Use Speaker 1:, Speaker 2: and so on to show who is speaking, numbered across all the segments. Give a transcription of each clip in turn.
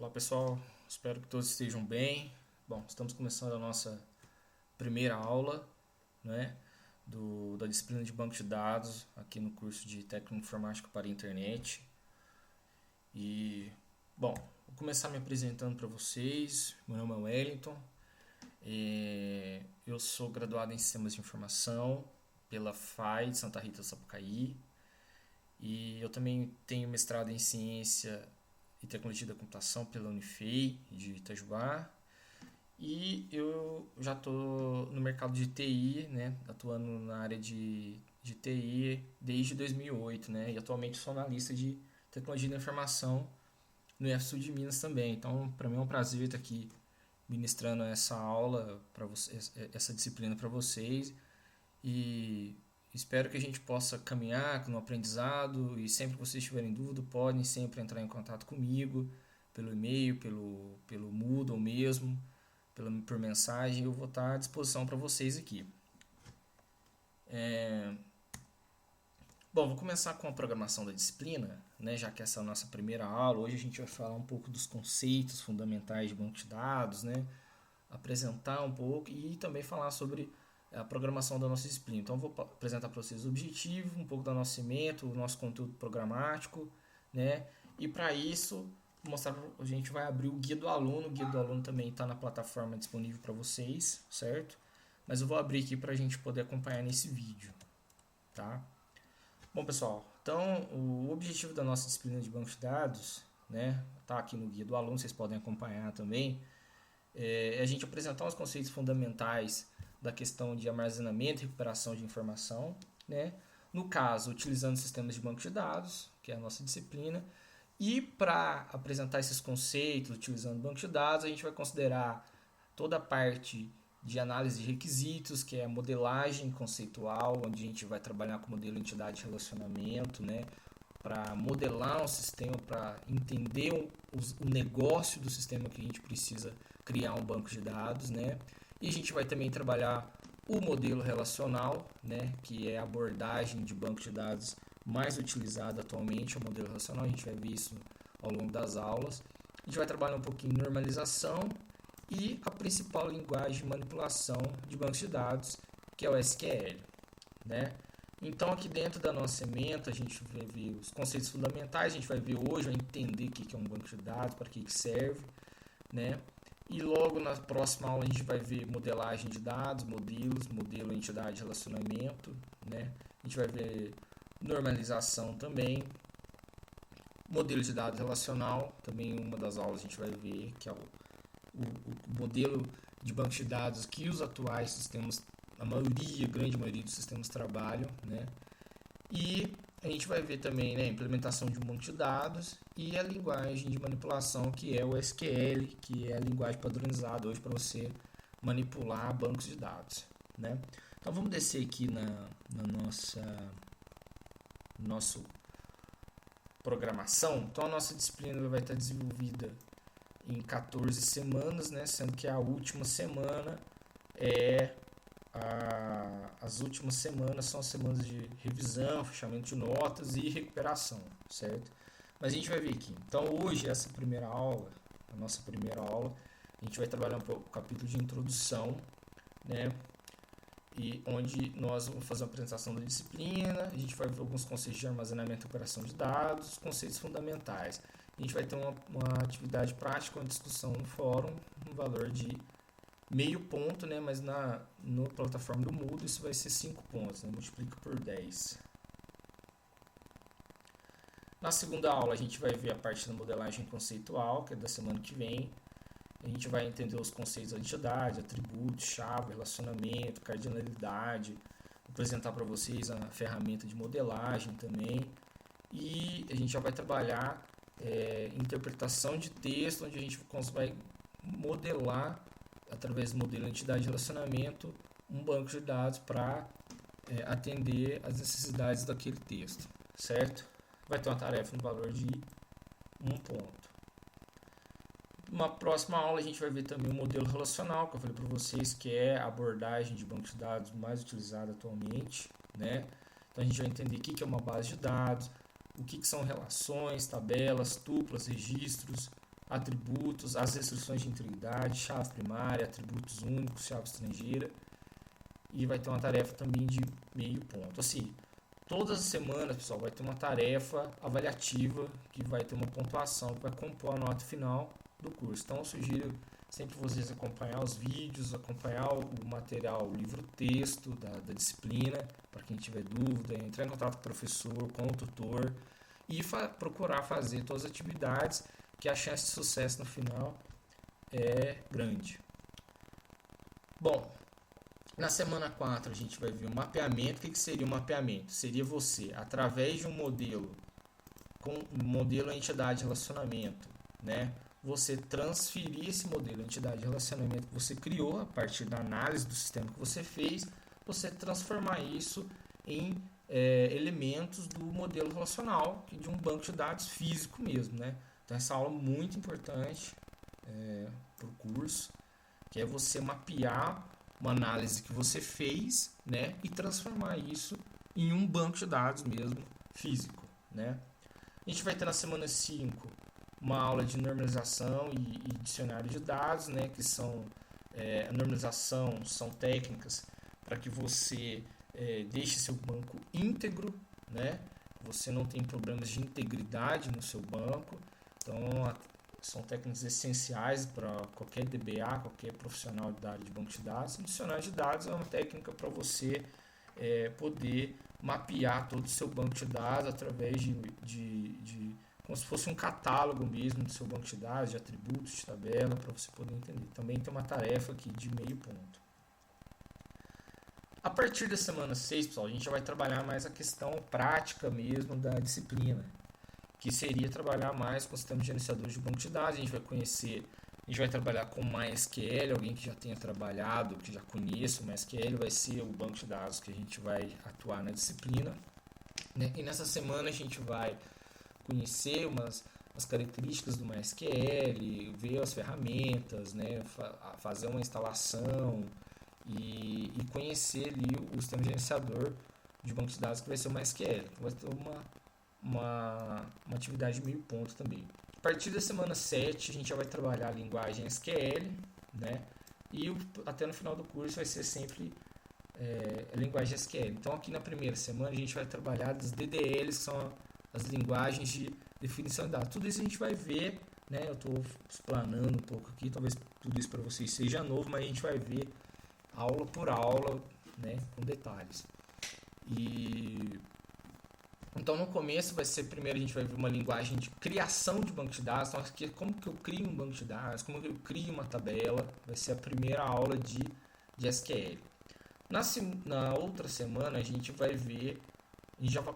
Speaker 1: Olá pessoal, espero que todos estejam bem. Bom, estamos começando a nossa primeira aula, né, da disciplina de banco de dados aqui no curso de Técnico Informático para a Internet. E, bom, vou começar me apresentando para vocês. Meu nome é Wellington, eu sou graduado em Sistemas de Informação pela FAI de Santa Rita do Sapucaí e eu também tenho mestrado em Ciência e Tecnologia da Computação pela Unifei de Itajubá. E eu já estou no mercado de TI, né, atuando na área de TI desde 2008, né, e atualmente sou analista de Tecnologia da Informação no IFSU de Minas também. Então, para mim é um prazer estar aqui ministrando essa aula para vocês, essa disciplina para vocês, e espero que a gente possa caminhar no aprendizado. E sempre que vocês tiverem dúvida, podem sempre entrar em contato comigo pelo e-mail, pelo Moodle mesmo, por mensagem. Eu vou estar à disposição para vocês aqui. Bom, vou começar com a programação da disciplina, né, já que essa é a nossa primeira aula. Hoje a gente vai falar um pouco dos conceitos fundamentais de banco de dados, né, apresentar um pouco e também falar sobre a programação da nossa disciplina. Então, eu vou apresentar para vocês o objetivo, um pouco do nosso cimento, o nosso conteúdo programático, né? E para isso, mostrar, a gente vai abrir o guia do aluno. O guia do aluno também está na plataforma disponível para vocês, certo? Mas eu vou abrir aqui para a gente poder acompanhar nesse vídeo, tá? Bom, pessoal, então o objetivo da nossa disciplina de banco de dados, né, tá aqui no guia do aluno, vocês podem acompanhar também, é a gente apresentar os conceitos fundamentais da questão de armazenamento e recuperação de informação, né? No caso, utilizando sistemas de banco de dados, que é a nossa disciplina. E para apresentar esses conceitos utilizando banco de dados, a gente vai considerar toda a parte de análise de requisitos, que é a modelagem conceitual, onde a gente vai trabalhar com o modelo entidade-relacionamento, né, para modelar um sistema, para entender o negócio do sistema que a gente precisa criar um banco de dados, né? E a gente vai também trabalhar o modelo relacional, né, que é a abordagem de banco de dados mais utilizada atualmente, o modelo relacional. A gente vai ver isso ao longo das aulas. A gente vai trabalhar um pouquinho em normalização e a principal linguagem de manipulação de bancos de dados, que é o SQL, né? Então, aqui dentro da nossa ementa, a gente vai ver os conceitos fundamentais. A gente vai ver hoje, vai entender o que é um banco de dados, para que serve, né? E logo na próxima aula a gente vai ver modelagem de dados, modelos, modelo, entidade, relacionamento, né? A gente vai ver normalização também, modelo de dados relacional, também uma das aulas a gente vai ver, que é o modelo de banco de dados que os atuais sistemas, a grande maioria dos sistemas trabalham, né? E a gente vai ver também, né, a implementação de um banco de dados e a linguagem de manipulação, que é o SQL, que é a linguagem padronizada hoje para você manipular bancos de dados, né? Então vamos descer aqui na nossa programação. Então a nossa disciplina vai estar desenvolvida em 14 semanas, né, sendo que a última semana as últimas semanas são as semanas de revisão, fechamento de notas e recuperação, certo? Mas a gente vai ver aqui. Então hoje, essa primeira aula, a nossa primeira aula, a gente vai trabalhar um pouco o capítulo de introdução, né? E onde nós vamos fazer uma apresentação da disciplina, a gente vai ver alguns conceitos de armazenamento e recuperação de dados, conceitos fundamentais. A gente vai ter uma atividade prática, uma discussão no fórum, no valor de meio ponto, né? Mas na plataforma do Moodle isso vai ser 5 pontos, né? Multiplica por 10. Na segunda aula a gente vai ver a parte da modelagem conceitual, que é da semana que vem. A gente vai entender os conceitos da entidade, atributos, chave, relacionamento, cardinalidade. Vou apresentar para vocês a ferramenta de modelagem também. E a gente já vai trabalhar interpretação de texto, onde a gente vai modelar, através do modelo entidade de relacionamento, um banco de dados para atender as necessidades daquele texto, certo? Vai ter uma tarefa no valor de 1 ponto. Uma próxima aula a gente vai ver também o modelo relacional, que eu falei para vocês, que é a abordagem de banco de dados mais utilizada atualmente, né? Então a gente vai entender o que é uma base de dados, o que são relações, tabelas, tuplas, registros, atributos, as restrições de integridade, chave primária, atributos únicos, chave estrangeira. E vai ter uma tarefa também de meio ponto. Assim, todas as semanas, pessoal, vai ter uma tarefa avaliativa que vai ter uma pontuação que vai compor a nota final do curso. Então, eu sugiro sempre vocês acompanhar os vídeos, acompanhar o material, o livro-texto da disciplina, para quem tiver dúvida, entrar em contato com o professor, com o tutor e procurar fazer todas as atividades, que a chance de sucesso no final é grande. Bom, na semana 4 a gente vai ver o mapeamento. O que seria o mapeamento? Seria você, através de um modelo, com um modelo entidade-relacionamento, né? Você transferir esse modelo entidade-relacionamento que você criou a partir da análise do sistema que você fez, você transformar isso em elementos do modelo relacional, de um banco de dados físico mesmo, né? Então essa aula é muito importante para o curso, que é você mapear uma análise que você fez, né, e transformar isso em um banco de dados mesmo físico, né? A gente vai ter na semana 5 uma aula de normalização e dicionário de dados, né, que são a normalização, são técnicas para que você deixe seu banco íntegro, né? Você não tem problemas de integridade no seu banco. Então, são técnicas essenciais para qualquer DBA, qualquer profissional da área de banco de dados. O dicionário de dados é uma técnica para você poder mapear todo o seu banco de dados através de como se fosse um catálogo mesmo do seu banco de dados, de atributos, de tabela, para você poder entender. Também tem uma tarefa aqui de meio ponto. A partir da semana 6, pessoal, a gente já vai trabalhar mais a questão prática mesmo da disciplina, que seria trabalhar mais com o sistema de gerenciadores de banco de dados. A gente vai trabalhar com MySQL, alguém que já tenha trabalhado, que já conheça o MySQL, vai ser o banco de dados que a gente vai atuar na disciplina, né? E nessa semana a gente vai conhecer as características do MySQL, ver as ferramentas, né? Fazer uma instalação e conhecer ali o sistema gerenciador de banco de dados que vai ser o MySQL. Então vai ter uma atividade meio ponto também. A partir da semana 7 a gente já vai trabalhar a linguagem SQL, né? E até no final do curso vai ser sempre a linguagem SQL. Então aqui na primeira semana a gente vai trabalhar as DDLs, que são as linguagens de definição de dados. Tudo isso a gente vai ver, né? Eu estou explanando um pouco aqui, talvez tudo isso para vocês seja novo, mas a gente vai ver aula por aula, né? Com detalhes. Então no começo vai ser, primeiro a gente vai ver uma linguagem de criação de banco de dados. Então, aqui, como que eu crio um banco de dados, como que eu crio uma tabela, vai ser a primeira aula de SQL. Na outra semana a gente vai ver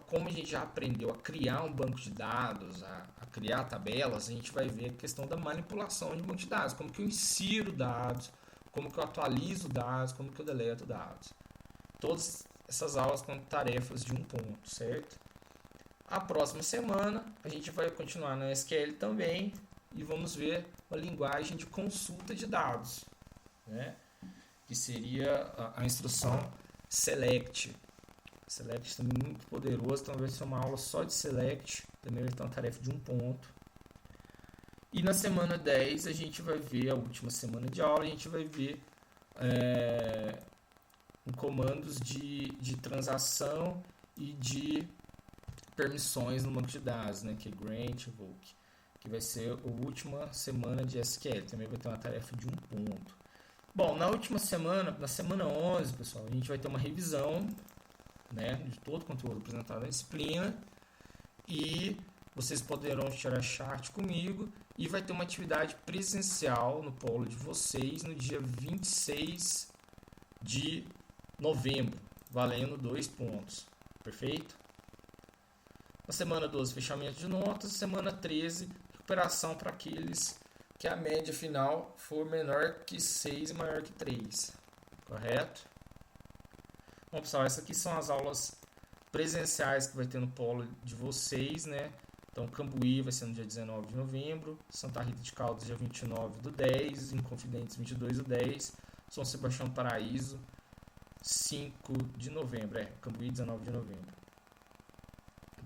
Speaker 1: como a gente já aprendeu a criar um banco de dados, a criar tabelas, a gente vai ver a questão da manipulação de banco de dados, como que eu insiro dados, como que eu atualizo dados, como que eu deleto dados. Todas essas aulas com tarefas de um ponto, certo? A próxima semana a gente vai continuar na SQL também e vamos ver uma linguagem de consulta de dados, né? Que seria a instrução select. Select também muito poderoso, então vai ser uma aula só de select, também vai ter uma tarefa de um ponto. E na semana 10 a gente vai ver, a última semana de aula, a gente vai ver comandos de transação e de permissões no banco de dados, né, que é grant, invoke, que vai ser a última semana de SQL, também vai ter uma tarefa de um ponto. Bom, na última semana, na semana 11, pessoal, a gente vai ter uma revisão, né, de todo o conteúdo apresentado na disciplina e vocês poderão tirar chat comigo e vai ter uma atividade presencial no polo de vocês no dia 26 de novembro, valendo 2 pontos, perfeito? Na semana 12, fechamento de notas. Semana 13, recuperação para aqueles que a média final for menor que 6 e maior que 3. Correto? Bom, pessoal, essas aqui são as aulas presenciais que vai ter no polo de vocês, né? Então, Cambuí vai ser no dia 19 de novembro, Santa Rita de Caldas, dia 29 do 10, Inconfidentes, 22 do 10, São Sebastião Paraíso, 5 de novembro, Cambuí, 19 de novembro.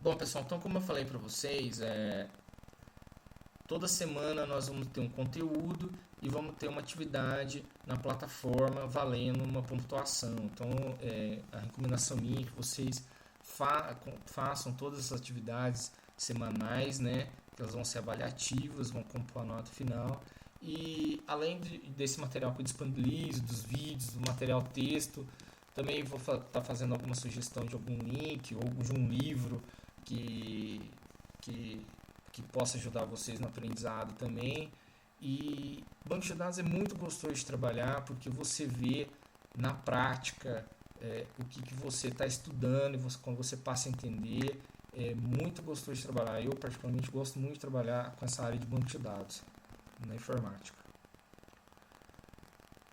Speaker 1: Bom, pessoal, então como eu falei para vocês, Toda semana nós vamos ter um conteúdo e vamos ter uma atividade na plataforma valendo uma pontuação. Então, a recomendação minha é que vocês façam todas essas atividades semanais, né? Que elas vão ser avaliativas, vão compor a nota final. E além desse material que eu disponibilizo, dos vídeos, do material texto, também vou estar fazendo alguma sugestão de algum link ou de um livro que possa ajudar vocês no aprendizado também. E banco de dados é muito gostoso de trabalhar porque você vê na prática o que você está estudando e quando você passa a entender, é muito gostoso de trabalhar. Eu particularmente gosto muito de trabalhar com essa área de banco de dados na informática.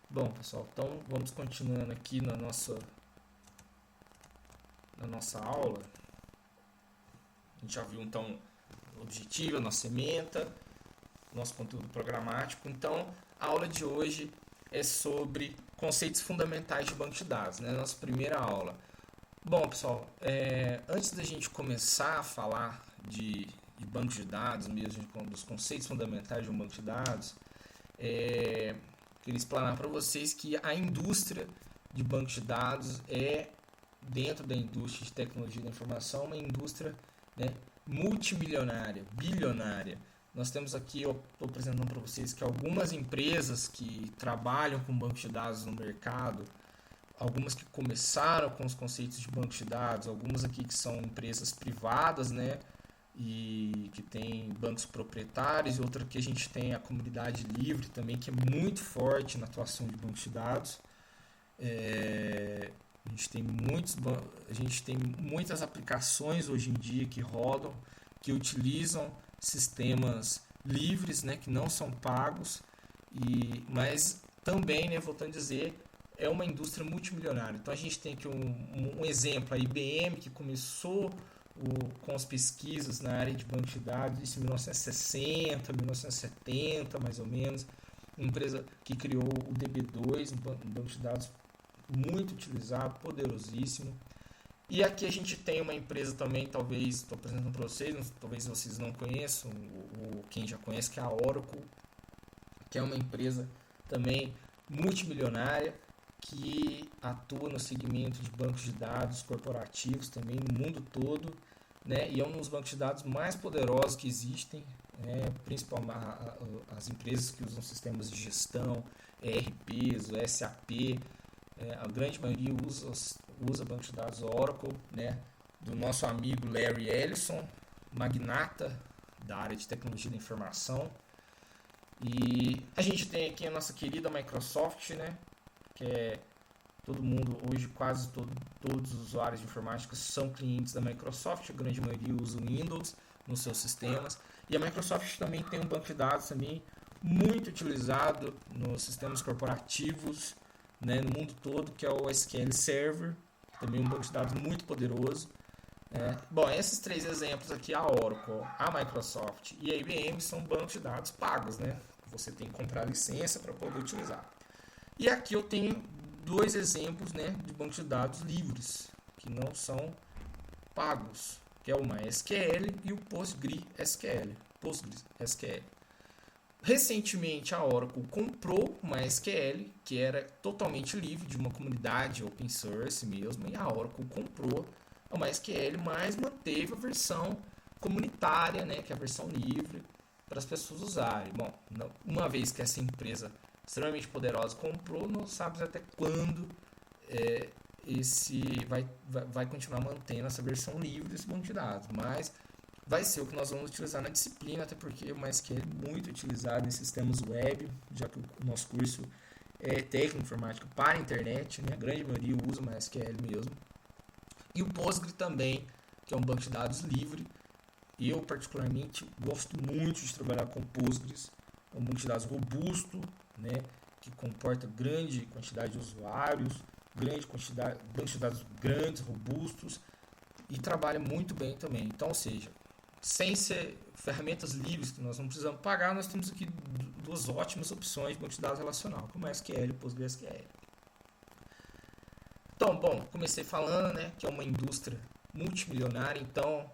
Speaker 1: Bom, pessoal, então vamos continuando aqui na nossa aula. A gente já viu então o objetivo, a nossa ementa, nosso conteúdo programático. Então, a aula de hoje é sobre conceitos fundamentais de banco de dados, né? Nossa primeira aula. Bom, pessoal, antes da gente começar a falar de banco de dados, mesmo dos conceitos fundamentais de um banco de dados, queria explanar para vocês que a indústria de banco de dados dentro da indústria de tecnologia da informação, uma indústria, né, multimilionária, bilionária. Nós temos aqui, eu estou apresentando para vocês que algumas empresas que trabalham com banco de dados no mercado, algumas que começaram com os conceitos de banco de dados, algumas aqui que são empresas privadas, né, e que tem bancos proprietários, e outra que a gente tem a comunidade livre também, que é muito forte na atuação de bancos de dados. A gente tem muitas aplicações hoje em dia que rodam, que utilizam sistemas livres, né, que não são pagos, mas também, né, voltando a dizer, é uma indústria multimilionária. Então a gente tem aqui um exemplo, a IBM, que começou com as pesquisas na área de banco de dados, isso em 1960, 1970 mais ou menos, uma empresa que criou o DB2, um banco de dados muito utilizado, poderosíssimo. E aqui a gente tem uma empresa também, talvez, estou apresentando para vocês, talvez vocês não conheçam, ou quem já conhece, que é a Oracle, que é uma empresa também multimilionária, que atua no segmento de bancos de dados corporativos também no mundo todo, né? E é um dos bancos de dados mais poderosos que existem, principalmente as empresas que usam sistemas de gestão, ERPs, o SAP, a grande maioria usa banco de dados Oracle, né? Do nosso amigo Larry Ellison, magnata da área de tecnologia da informação. E a gente tem aqui a nossa querida Microsoft, né? Que todo mundo, hoje quase todos os usuários de informática são clientes da Microsoft, a grande maioria usa o Windows nos seus sistemas. E a Microsoft também tem um banco de dados também muito utilizado nos sistemas corporativos, né, no mundo todo, que é o SQL Server, também um banco de dados muito poderoso. Bom, esses três exemplos aqui, a Oracle, a Microsoft e a IBM, são bancos de dados pagos, né? Você tem que comprar licença para poder utilizar. E aqui eu tenho dois exemplos, né, de bancos de dados livres, que não são pagos, que é o MySQL e o PostgreSQL. Recentemente a Oracle comprou o MySQL, que era totalmente livre, de uma comunidade open source mesmo, e a Oracle comprou o MySQL, mas manteve a versão comunitária, né, que é a versão livre, para as pessoas usarem. Bom, uma vez que essa empresa extremamente poderosa comprou, não sabe até quando vai continuar mantendo essa versão livre desse banco de dados, mas vai ser o que nós vamos utilizar na disciplina, até porque o MySQL é muito utilizado em sistemas web, já que o nosso curso é técnico informática para a internet, né? A grande maioria usa o MySQL mesmo. E o Postgre também, que é um banco de dados livre. Eu, particularmente, gosto muito de trabalhar com Postgres. É um banco de dados robusto, né? Que comporta grande quantidade de usuários, bancos de dados grandes, robustos, e trabalha muito bem também. Então, ou seja, sem ser ferramentas livres que nós não precisamos pagar, nós temos aqui duas ótimas opções de banco de dados relacional, como SQL e PostgreSQL. Então, bom, comecei falando, né, que é uma indústria multimilionária, então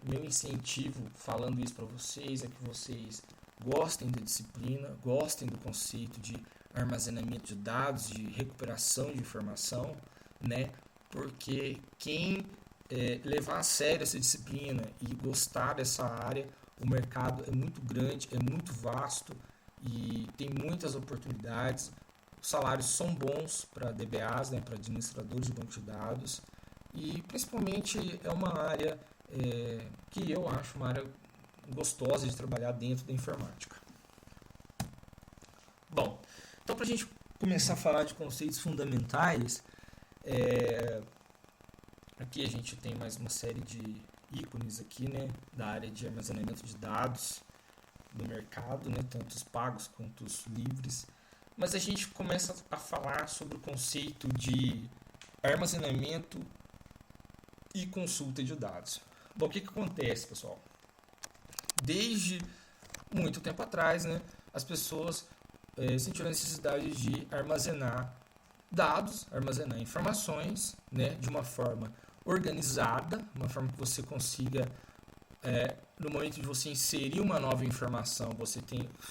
Speaker 1: Meu incentivo falando isso para vocês é que vocês gostem da disciplina, gostem do conceito de armazenamento de dados, de recuperação de informação, né? Porque quem levar a sério essa disciplina e gostar dessa área, o mercado é muito grande, é muito vasto e tem muitas oportunidades. Os salários são bons para DBAs, né, para administradores de banco de dados, e principalmente é uma área que eu acho uma área gostosa de trabalhar dentro da informática. Bom, então para a gente começar a falar de conceitos fundamentais, aqui a gente tem mais uma série de ícones aqui, né, da área de armazenamento de dados do mercado, né, tanto os pagos quanto os livres. Mas a gente começa a falar sobre o conceito de armazenamento e consulta de dados. Bom, o que acontece, pessoal? Desde muito tempo atrás, né, as pessoas sentiram a necessidade de armazenar dados, armazenar informações, né, de uma forma organizada, uma forma que você consiga, no momento de você inserir uma nova informação,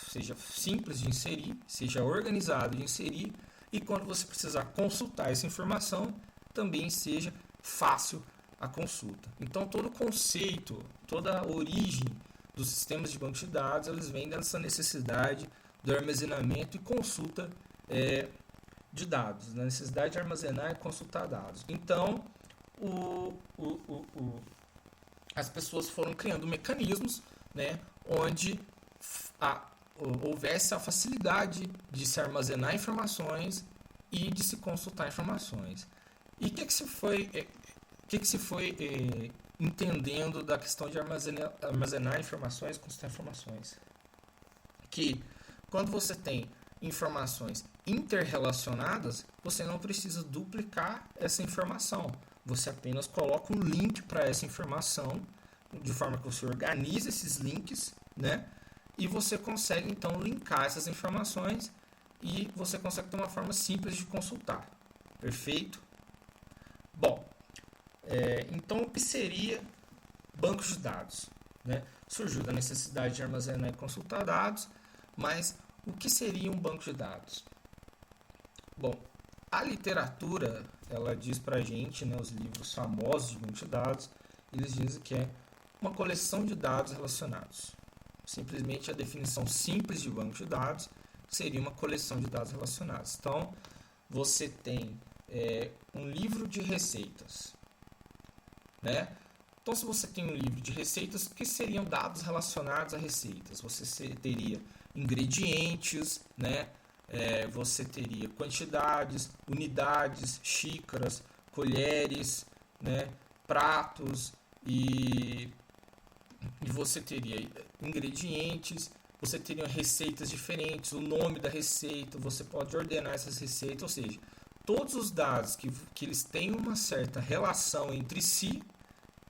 Speaker 1: seja simples de inserir, seja organizado de inserir, e quando você precisar consultar essa informação, também seja fácil a consulta. Então, todo o conceito, toda a origem dos sistemas de banco de dados, eles vêm dessa necessidade do armazenamento e consulta de dados, na necessidade de armazenar e consultar dados. Então, as pessoas foram criando mecanismos, né, onde houvesse a facilidade de se armazenar informações e de se consultar informações. E o que se foi entendendo da questão de armazenar informações e consultar informações? Que quando você tem informações interrelacionadas, você não precisa duplicar essa informação. Você apenas coloca um link para essa informação, de forma que você organiza esses links, né? E você consegue então linkar essas informações e você consegue ter uma forma simples de consultar. Perfeito? Bom, então o que seria bancos de dados? Né? Surgiu da necessidade de armazenar e consultar dados, mas o que seria um banco de dados? Bom, a literatura, ela diz pra gente, né, os livros famosos de banco de dados, eles dizem que é uma coleção de dados relacionados. Simplesmente a definição simples de banco de dados seria uma coleção de dados relacionados. Então, você tem um livro de receitas, né? Então, se você tem um livro de receitas, o que seriam dados relacionados a receitas? Você teria ingredientes, né? Você teria quantidades, unidades, xícaras, colheres, né? Pratos e você teria ingredientes, você teria receitas diferentes, o nome da receita, você pode ordenar essas receitas, ou seja, todos os dados que eles têm uma certa relação entre si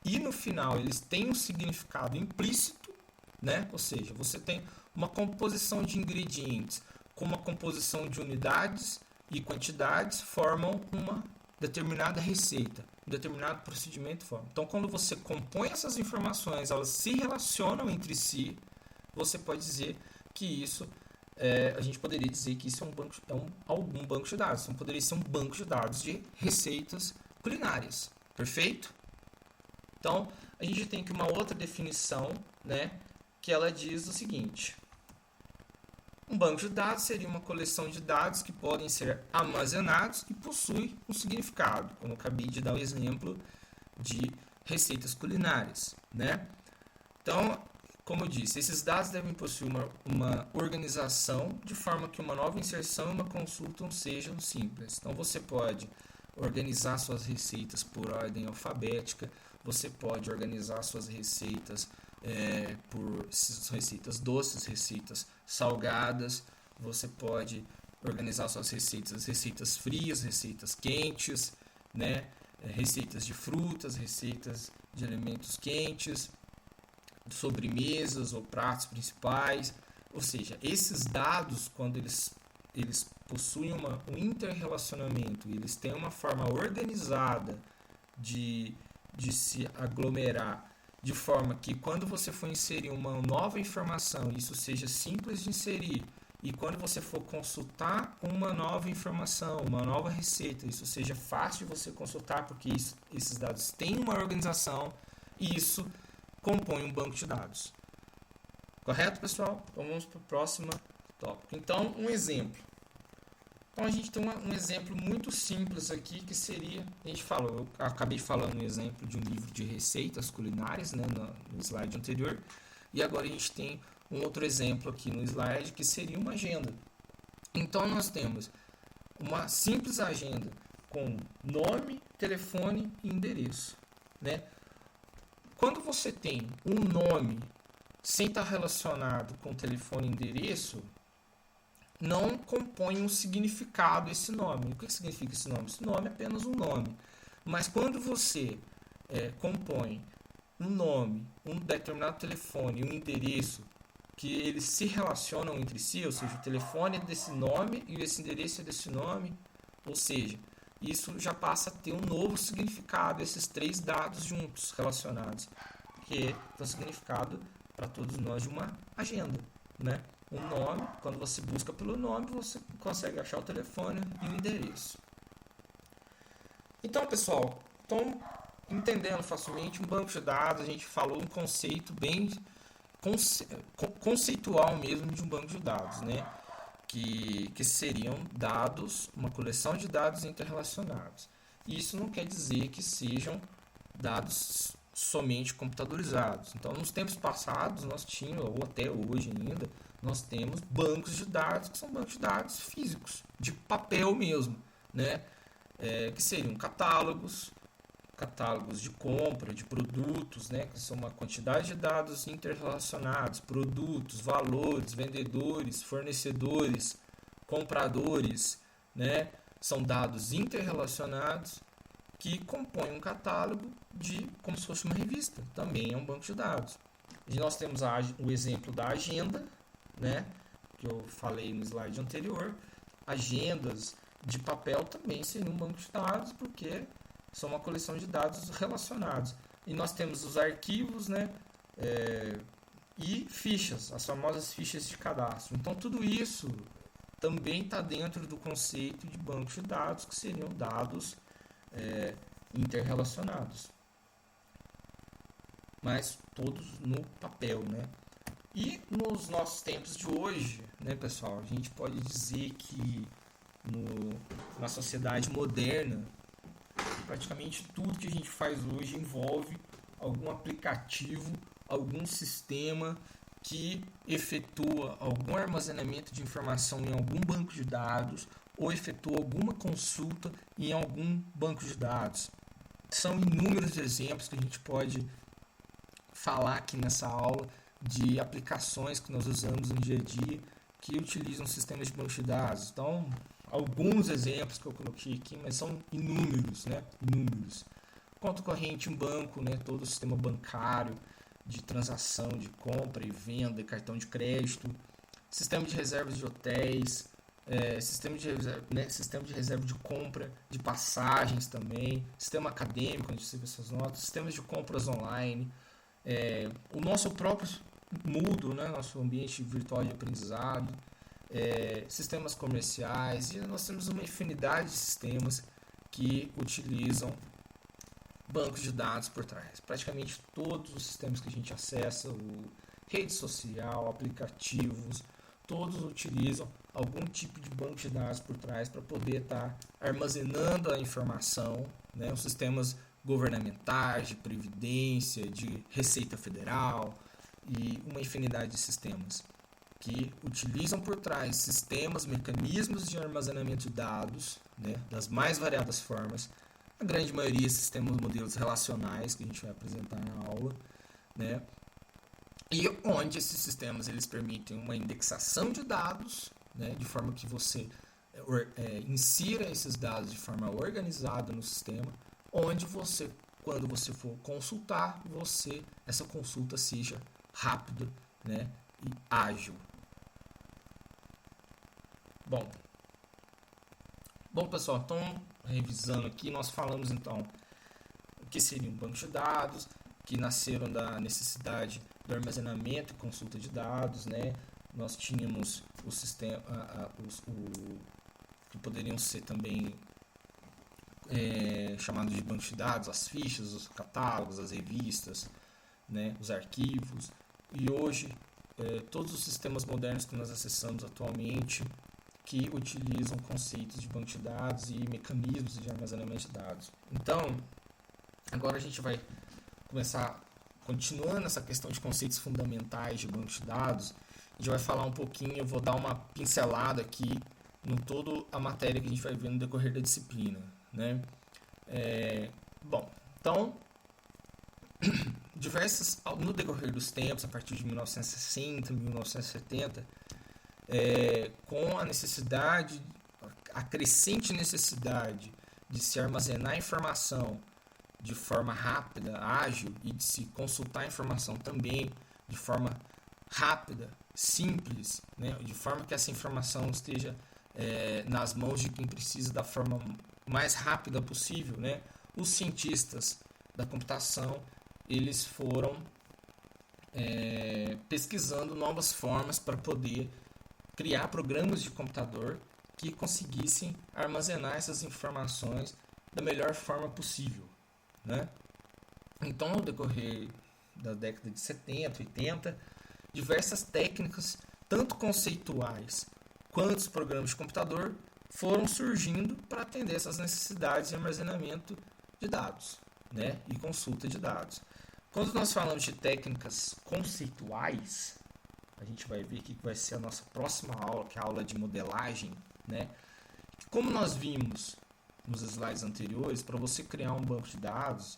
Speaker 1: e no final eles têm um significado implícito, né? Ou seja, você tem uma composição de ingredientes com uma composição de unidades e quantidades formam uma determinada receita, um determinado procedimento forma. Então, quando você compõe essas informações, elas se relacionam entre si, você pode dizer que isso a gente poderia dizer que isso algum banco de dados. Então, poderia ser um banco de dados de receitas culinárias. Perfeito? Então, a gente tem aqui uma outra definição, né, que ela diz o seguinte: um banco de dados seria uma coleção de dados que podem ser armazenados e possui um significado, como eu acabei de dar o exemplo de receitas culinárias, né? Então, como eu disse, esses dados devem possuir uma organização de forma que uma nova inserção e uma consulta sejam simples. Então, você pode organizar suas receitas por ordem alfabética, você pode organizar suas receitas por receitas doces, receitas salgadas, você pode organizar suas receitas frias, receitas quentes, né? Receitas de frutas, receitas de alimentos quentes, sobremesas ou pratos principais. Ou seja, esses dados, quando eles possuem um interrelacionamento, eles têm uma forma organizada de se aglomerar de forma que quando você for inserir uma nova informação, isso seja simples de inserir, e quando você for consultar uma nova informação, uma nova receita, isso seja fácil de você consultar, porque esses dados têm uma organização e isso compõe um banco de dados. Correto, pessoal? Então vamos para o próximo tópico. Então, um exemplo. Então a gente tem um exemplo muito simples aqui, que seria, eu acabei falando um exemplo de um livro de receitas culinárias, né, no slide anterior, e agora a gente tem um outro exemplo aqui no slide, que seria uma agenda. Então nós temos uma simples agenda com nome, telefone e endereço, né? Quando você tem um nome sem estar relacionado com telefone e endereço, não compõe um significado esse nome. O que significa esse nome? Esse nome é apenas um nome. Mas quando você compõe um nome, um determinado telefone e um endereço, que eles se relacionam entre si, ou seja, o telefone é desse nome e esse endereço é desse nome, ou seja, isso já passa a ter um novo significado, esses três dados juntos, relacionados, que é o significado para todos nós de uma agenda, né? O nome, quando você busca pelo nome, você consegue achar o telefone e o endereço. Então, pessoal, entendendo facilmente, um banco de dados, a gente falou um conceito bem conceitual mesmo de um banco de dados, né? Que seriam dados, uma coleção de dados interrelacionados. Isso não quer dizer que sejam dados somente computadorizados. Então, nos tempos passados, nós tínhamos, ou até hoje ainda, nós temos bancos de dados que são bancos de dados físicos, de papel mesmo, né? Que seriam catálogos de compra, de produtos, né? Que são uma quantidade de dados interrelacionados, produtos, valores, vendedores, fornecedores, compradores, né? São dados interrelacionados que compõem um catálogo como se fosse uma revista, também é um banco de dados. E nós temos o exemplo da agenda, né, que eu falei no slide anterior. Agendas de papel também seriam um banco de dados, porque são uma coleção de dados relacionados. E nós temos os arquivos, né, e fichas, as famosas fichas de cadastro. Então, tudo isso também está dentro do conceito de bancos de dados, que seriam dados interrelacionados, mas todos no papel, né? E nos nossos tempos de hoje, né, pessoal, a gente pode dizer que na sociedade moderna, praticamente tudo que a gente faz hoje envolve algum aplicativo, algum sistema que efetua algum armazenamento de informação em algum banco de dados ou efetua alguma consulta em algum banco de dados. São inúmeros exemplos que a gente pode falar aqui nessa aula de aplicações que nós usamos no dia a dia que utilizam sistemas de banco de dados. Então, alguns exemplos que eu coloquei aqui, mas são inúmeros, né? Inúmeros. Conta corrente em banco, né? Todo o sistema bancário de transação, de compra e venda, cartão de crédito, sistema de reservas de hotéis, sistema de reserva de compra de passagens também, sistema acadêmico, onde você vê suas notas, sistemas de compras online, o nosso próprio Moodle, né, nosso ambiente virtual de aprendizado, sistemas comerciais, e nós temos uma infinidade de sistemas que utilizam bancos de dados por trás. Praticamente todos os sistemas que a gente acessa, rede social, aplicativos, todos utilizam algum tipo de banco de dados por trás para poder estar armazenando a informação, né? Os sistemas governamentais, de previdência, de Receita Federal e uma infinidade de sistemas que utilizam por trás sistemas, mecanismos de armazenamento de dados, né, das mais variadas formas. A grande maioria sistemas, modelos relacionais, que a gente vai apresentar na aula, né? E onde esses sistemas eles permitem uma indexação de dados, né, de forma que você insira esses dados de forma organizada no sistema, onde você, quando você for consultar, essa consulta seja rápida, né, e ágil. Bom, pessoal, então, revisando aqui, nós falamos então o que seria um banco de dados, que nasceram da necessidade do armazenamento e consulta de dados, né? Nós tínhamos o sistema, que poderiam ser também chamados de banco de dados, as fichas, os catálogos, as revistas, né? Os arquivos. E hoje, todos os sistemas modernos que nós acessamos atualmente que utilizam conceitos de banco de dados e mecanismos de armazenamento de dados. Então, agora a gente vai começar, continuando essa questão de conceitos fundamentais de banco de dados, a gente vai falar um pouquinho, eu vou dar uma pincelada aqui em toda a matéria que a gente vai ver no decorrer da disciplina, né? Então, no decorrer dos tempos, a partir de 1960, 1970, com a crescente necessidade de se armazenar informação de forma rápida, ágil, e de se consultar a informação também de forma rápida, simples, né? De forma que essa informação esteja nas mãos de quem precisa da forma mais rápida possível, né? Os cientistas da computação, eles foram pesquisando novas formas para poder criar programas de computador que conseguissem armazenar essas informações da melhor forma possível, né? Então, no decorrer da década de 70, 80, diversas técnicas, tanto conceituais quanto os programas de computador, foram surgindo para atender essas necessidades de armazenamento de dados, né? E consulta de dados. Quando nós falamos de técnicas conceituais, a gente vai ver que vai ser a nossa próxima aula, que é a aula de modelagem, né? Como nós vimos nos slides anteriores, para você criar um banco de dados,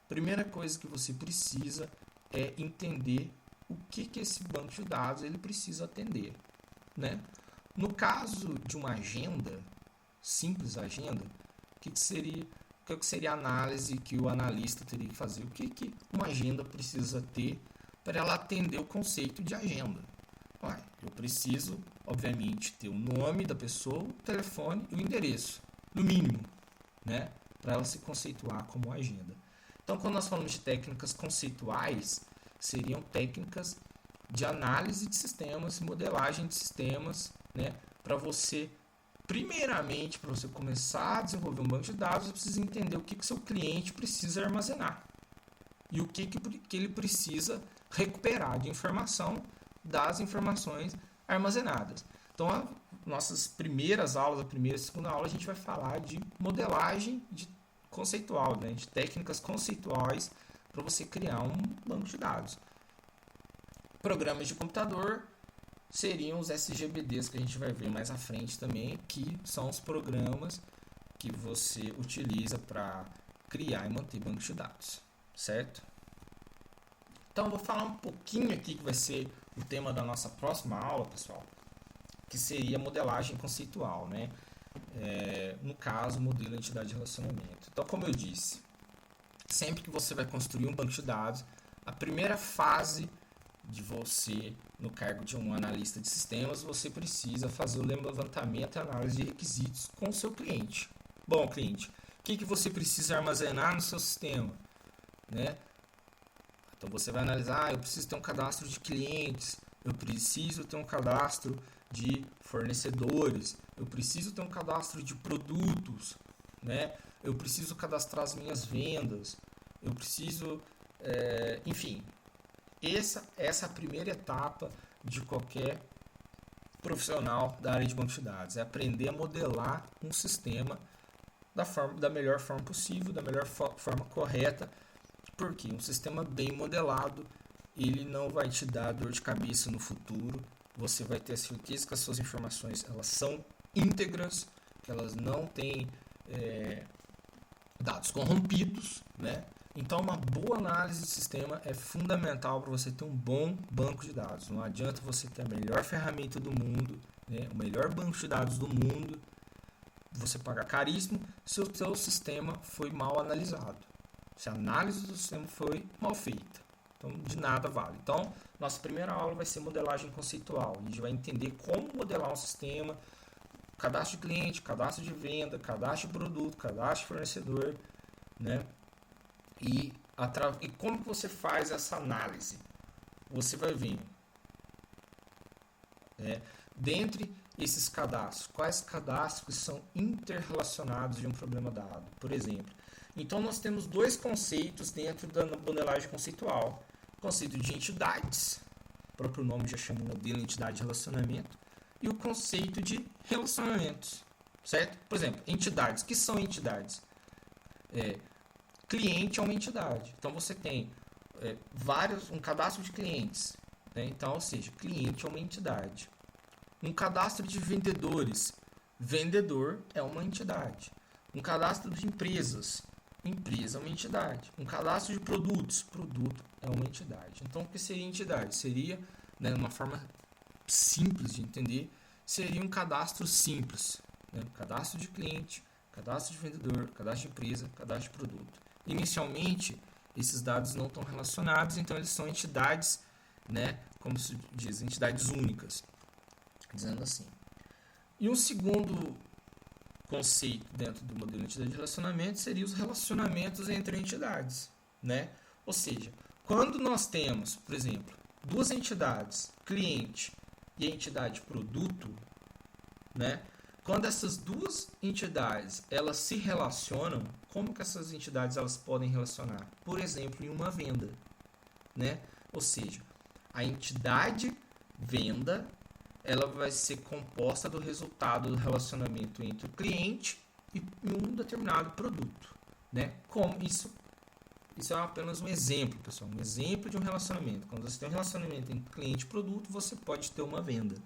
Speaker 1: a primeira coisa que você precisa é entender o que esse banco de dados ele precisa atender, né? No caso de uma agenda, simples agenda, o que seria a análise que o analista teria que fazer? O que uma agenda precisa ter para ela atender o conceito de agenda? Eu preciso, obviamente, ter o nome da pessoa, o telefone e o endereço, no mínimo, né? Para ela se conceituar como agenda. Então, quando nós falamos de técnicas conceituais, seriam técnicas de análise de sistemas, modelagem de sistemas, né? Para você, primeiramente, para você começar a desenvolver um banco de dados, você precisa entender o que seu cliente precisa armazenar e o que ele precisa recuperar de informação das informações armazenadas. Então, nossas primeiras aulas, a primeira e a segunda aula, a gente vai falar de modelagem conceitual, né? De técnicas conceituais para você criar um banco de dados. Programas de computador seriam os SGBDs, que a gente vai ver mais à frente também, que são os programas que você utiliza para criar e manter bancos de dados, certo? Então, eu vou falar um pouquinho aqui, que vai ser o tema da nossa próxima aula, pessoal, que seria modelagem conceitual, né? No caso, modelo de entidade de relacionamento. Então, como eu disse, sempre que você vai construir um banco de dados, a primeira fase de você, no cargo de um analista de sistemas, você precisa fazer o levantamento e análise de requisitos com o seu cliente. Bom, cliente, o que você precisa armazenar no seu sistema, né? Então você vai analisar, eu preciso ter um cadastro de clientes, eu preciso ter um cadastro de fornecedores, eu preciso ter um cadastro de produtos, né? Eu preciso cadastrar as minhas vendas, eu preciso, enfim, essa é a primeira etapa de qualquer profissional da área de banco de dados, é aprender a modelar um sistema da melhor forma possível, da melhor forma correta, porque um sistema bem modelado, ele não vai te dar dor de cabeça no futuro, você vai ter a certeza que as suas informações elas são íntegras, que elas não têm dados corrompidos, né? Então, uma boa análise de sistema é fundamental para você ter um bom banco de dados. Não adianta você ter a melhor ferramenta do mundo, né? O melhor banco de dados do mundo, você pagar caríssimo se o seu sistema foi mal analisado. Se a análise do sistema foi mal feita. Então, de nada vale. Então, nossa primeira aula vai ser modelagem conceitual. A gente vai entender como modelar um sistema, cadastro de cliente, cadastro de venda, cadastro de produto, cadastro de fornecedor, né? E E como que você faz essa análise? Você vai vir, dentre esses cadastros, quais cadastros são interrelacionados de um problema dado, por exemplo. Então, nós temos dois conceitos dentro da modelagem conceitual. O conceito de entidades, o próprio nome já chama o modelo entidade de relacionamento, e o conceito de relacionamentos, certo? Por exemplo, entidades. O que são entidades? Cliente é uma entidade. Então, você tem um cadastro de clientes. Né? Então, ou seja, cliente é uma entidade. Um cadastro de vendedores. Vendedor é uma entidade. Um cadastro de empresas. Empresa é uma entidade. Um cadastro de produtos. Produto é uma entidade. Então, o que seria entidade? Seria, uma forma simples de entender, seria um cadastro simples. Cadastro de cliente, cadastro de vendedor, cadastro de empresa, cadastro de produto. Inicialmente, esses dados não estão relacionados, então eles são entidades, como se diz, entidades únicas, dizendo assim. E um segundo conceito dentro do modelo de entidade de relacionamento seria os relacionamentos entre entidades, Ou seja, quando nós temos, por exemplo, duas entidades, cliente e a entidade produto, quando essas duas entidades elas se relacionam, como que essas entidades elas podem relacionar? Por exemplo, em uma venda, Ou seja, a entidade venda ela vai ser composta do resultado do relacionamento entre o cliente e um determinado produto, Como isso é apenas um exemplo, pessoal, um exemplo de um relacionamento. Quando você tem um relacionamento entre cliente e produto, você pode ter uma venda,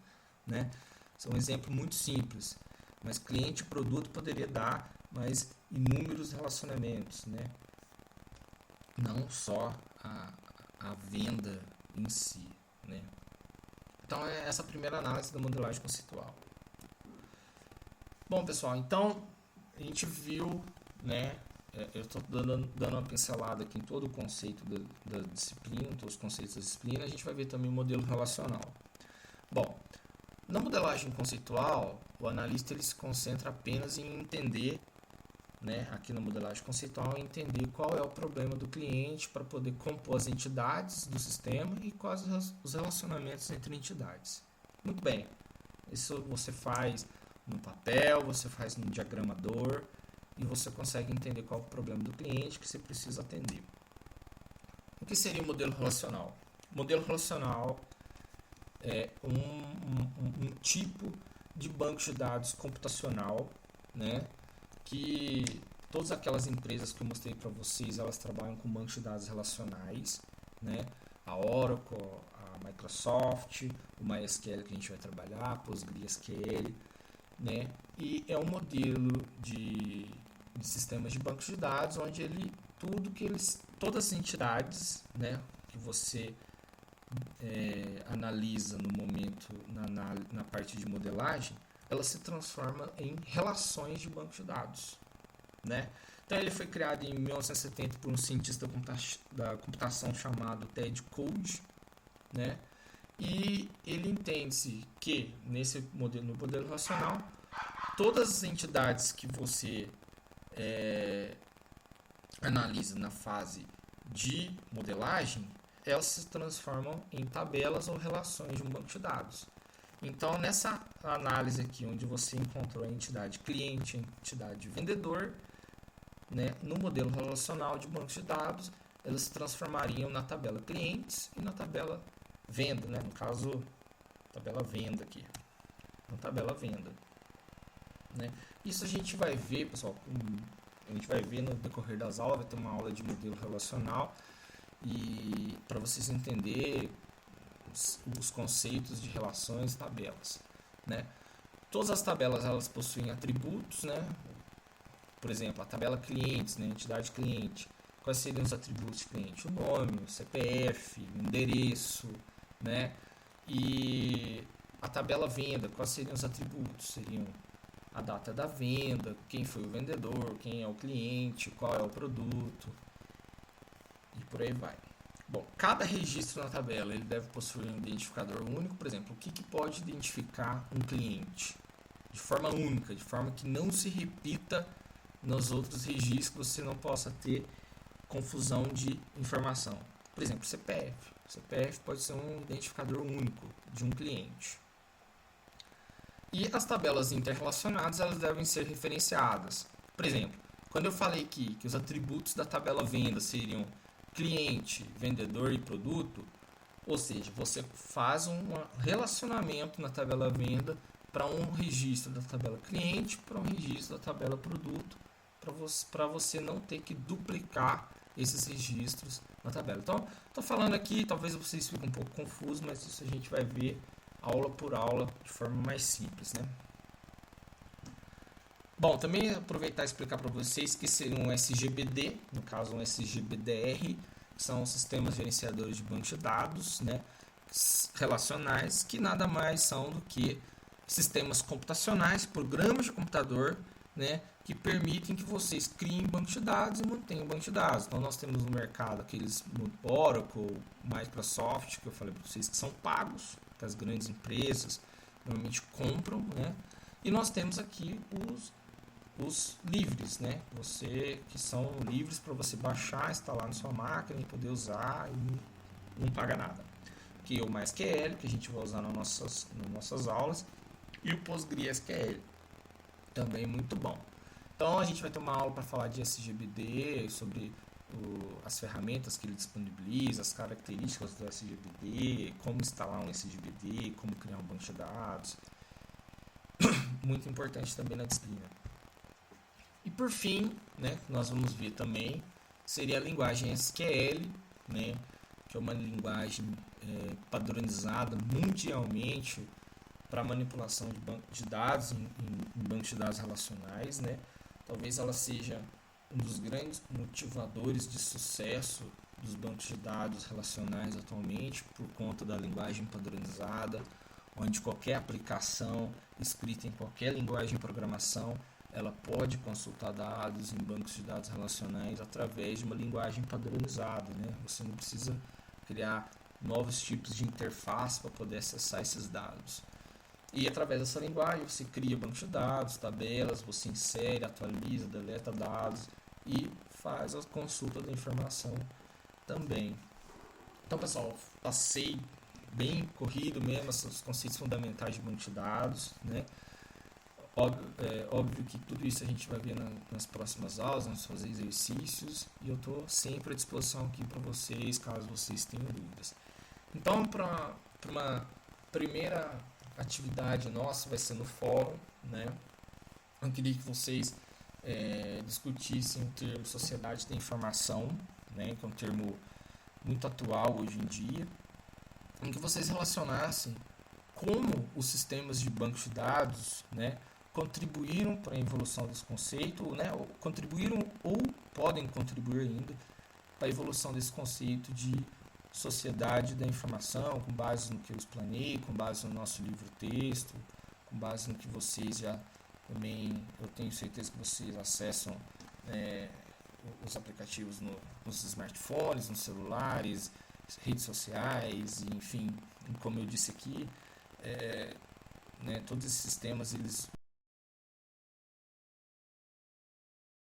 Speaker 1: Isso é um exemplo muito simples, mas cliente e produto poderia dar mais inúmeros relacionamentos, Não só a venda em si, Então, é essa a primeira análise da modelagem conceitual. Bom, pessoal, então a gente viu, eu estou dando uma pincelada aqui em todo o conceito da disciplina, todos os conceitos da disciplina. A gente vai ver também o modelo relacional. Bom, na modelagem conceitual, o analista ele se concentra apenas em entender, aqui na modelagem conceitual, entender qual é o problema do cliente para poder compor as entidades do sistema e quais os relacionamentos entre entidades. Muito bem, isso você faz no papel, você faz no diagramador e você consegue entender qual é o problema do cliente que você precisa atender. O que seria o modelo relacional? O modelo relacional é um tipo de banco de dados computacional, que todas aquelas empresas que eu mostrei para vocês, elas trabalham com bancos de dados relacionais, A Oracle, a Microsoft, o MySQL que a gente vai trabalhar, a PostgreSQL, E é um modelo de sistemas de bancos de dados onde todas as entidades, que você analisa no momento na parte de modelagem, ela se transforma em relações de banco de dados, Então ele foi criado em 1970 por um cientista da computação chamado Ted Code, E ele entende-se que no modelo relacional, todas as entidades que você analisa na fase de modelagem, elas se transformam em tabelas ou relações de um banco de dados. Então, nessa análise aqui, onde você encontrou a entidade cliente, a entidade vendedor, no modelo relacional de bancos de dados, elas se transformariam na tabela clientes e na tabela venda, no caso, tabela venda aqui, na tabela venda. Isso a gente vai ver, pessoal, a gente vai ver no decorrer das aulas, vai ter uma aula de modelo relacional, e para vocês entenderem os conceitos de relações e tabelas, Todas as tabelas elas possuem atributos, Por exemplo, a tabela clientes, entidade cliente. Quais seriam os atributos de cliente? O nome, o CPF, o endereço, E a tabela venda, quais seriam os atributos? Seriam a data da venda, quem foi o vendedor, quem é o cliente, qual é o produto, e por aí vai. Bom, cada registro na tabela ele deve possuir um identificador único. Por exemplo, o que pode identificar um cliente de forma única, de forma que não se repita nos outros registros, que você não possa ter confusão de informação. Por exemplo, CPF. CPF pode ser um identificador único de um cliente. E as tabelas interrelacionadas elas devem ser referenciadas. Por exemplo, quando eu falei aqui que os atributos da tabela venda seriam cliente, vendedor e produto, ou seja, você faz um relacionamento na tabela venda para um registro da tabela cliente, para um registro da tabela produto, para você não ter que duplicar esses registros na tabela. Então, estou falando aqui, talvez vocês fiquem um pouco confusos, mas isso a gente vai ver aula por aula de forma mais simples, né? Bom, também aproveitar e explicar para vocês que seria um SGBD, no caso um SGBDR, que são sistemas gerenciadores de banco de dados, né, relacionais, que nada mais são do que sistemas computacionais, programas de computador, né, que permitem que vocês criem banco de dados e mantenham banco de dados. Então nós temos no mercado aqueles Oracle, Microsoft, que eu falei para vocês que são pagos, que as grandes empresas normalmente compram, né? E nós temos aqui os livres, né? Que são livres para você baixar, instalar na sua máquina e poder usar e não paga nada. Que é o MySQL, que a gente vai usar nas nossas aulas, e o PostgreSQL, também muito bom. Então a gente vai ter uma aula para falar de SGBD, sobre as ferramentas que ele disponibiliza, as características do SGBD, como instalar um SGBD, como criar um banco de dados. Muito importante também na disciplina. E por fim, né, nós vamos ver também, seria a linguagem SQL, né, que é uma linguagem padronizada mundialmente para manipulação de banco de dados em bancos de dados relacionais, né? Talvez ela seja um dos grandes motivadores de sucesso dos bancos de dados relacionais atualmente, por conta da linguagem padronizada, onde qualquer aplicação escrita em qualquer linguagem de programação ela pode consultar dados em bancos de dados relacionais através de uma linguagem padronizada, né? Você não precisa criar novos tipos de interface para poder acessar esses dados. E através dessa linguagem você cria bancos de dados, tabelas, você insere, atualiza, deleta dados e faz a consulta da informação também. Então, pessoal, passei bem corrido mesmo esses conceitos fundamentais de banco de dados, né? Óbvio que tudo isso a gente vai ver nas próximas aulas, vamos fazer exercícios e eu estou sempre à disposição aqui para vocês, caso vocês tenham dúvidas. Então, para uma primeira atividade nossa vai ser no fórum, né? Eu queria que vocês discutissem o termo sociedade da informação, né? Que é um termo muito atual hoje em dia, em que vocês relacionassem como os sistemas de bancos de dados, né, contribuíram para a evolução desse conceito, né, ou contribuíram ou podem contribuir ainda para a evolução desse conceito de sociedade da informação, com base no que eu explanei, com base no nosso livro-texto, com base no que vocês já também, eu tenho certeza que vocês acessam os aplicativos nos smartphones, nos celulares, redes sociais, enfim, como eu disse aqui, todos esses sistemas eles